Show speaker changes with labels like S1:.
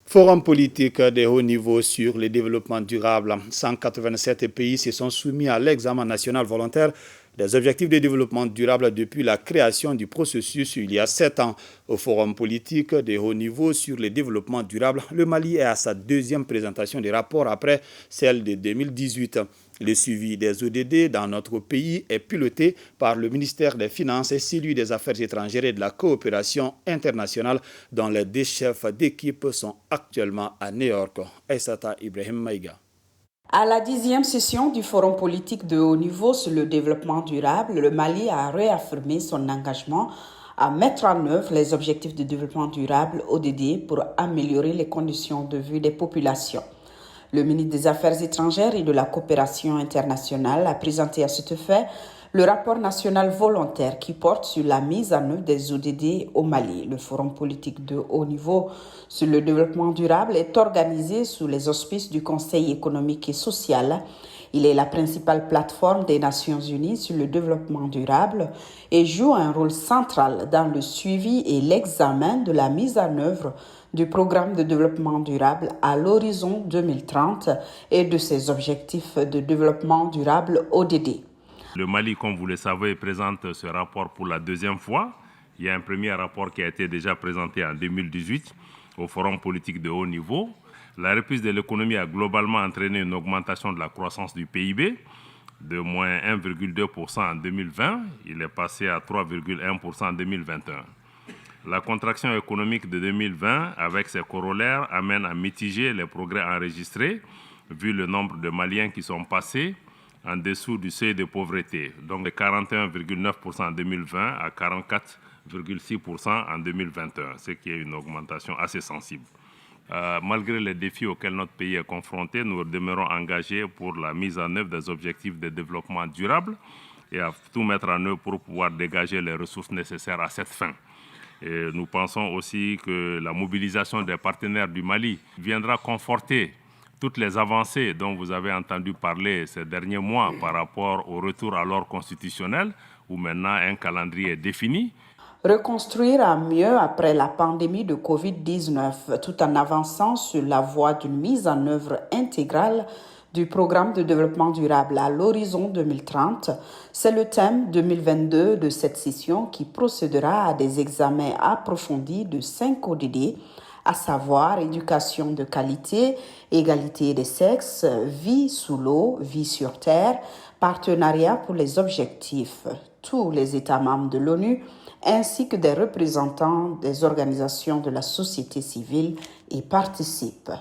S1: Forum politique de haut niveau sur le développement durable. 187 pays se sont soumis à l'examen national volontaire des objectifs de développement durable depuis la création du processus il y a 7 ans. Au Forum politique de haut niveau sur le développement durable, le Mali est à sa deuxième présentation des rapports après celle de 2018. Le suivi des ODD dans notre pays est piloté par le ministère des Finances et celui des Affaires étrangères et de la coopération internationale, dont les deux chefs d'équipe sont actuellement à New York. Aissata Ibrahim Maïga.
S2: À la 10e session du Forum politique de haut niveau sur le développement durable, le Mali a réaffirmé son engagement à mettre en œuvre les objectifs de développement durable ODD pour améliorer les conditions de vie des populations. Le ministre des Affaires étrangères et de la coopération internationale a présenté à cet effet le rapport national volontaire qui porte sur la mise en œuvre des ODD au Mali. Le Forum politique de haut niveau sur le développement durable est organisé sous les auspices du Conseil économique et social. Il est la principale plateforme des Nations unies sur le développement durable et joue un rôle central dans le suivi et l'examen de la mise en œuvre du programme de développement durable à l'horizon 2030 et de ses objectifs de développement durable ODD.
S3: Le Mali, comme vous le savez, présente ce rapport pour la deuxième fois. Il y a un premier rapport qui a été déjà présenté en 2018 au Forum politique de haut niveau. La reprise de l'économie a globalement entraîné une augmentation de la croissance du PIB de moins 1,2% en 2020. Il est passé à 3,1% en 2021. La contraction économique de 2020, avec ses corollaires, amène à mitiger les progrès enregistrés, vu le nombre de Maliens qui sont passés en dessous du seuil de pauvreté, donc de 41,9% en 2020 à 44,6% en 2021, ce qui est une augmentation assez sensible. Malgré les défis auxquels notre pays est confronté, nous demeurons engagés pour la mise en œuvre des objectifs de développement durable et à tout mettre en œuvre pour pouvoir dégager les ressources nécessaires à cette fin. Et nous pensons aussi que la mobilisation des partenaires du Mali viendra conforter toutes les avancées dont vous avez entendu parler ces derniers mois par rapport au retour à l'ordre constitutionnel, où maintenant un calendrier est défini.
S2: Reconstruire à mieux après la pandémie de Covid-19, tout en avançant sur la voie d'une mise en œuvre intégrale du programme de développement durable à l'horizon 2030, c'est le thème 2022 de cette session qui procédera à des examens approfondis de 5 ODD, à savoir éducation de qualité, égalité des sexes, vie sous l'eau, vie sur terre, partenariat pour les objectifs. Tous les États membres de l'ONU ainsi que des représentants des organisations de la société civile y participent.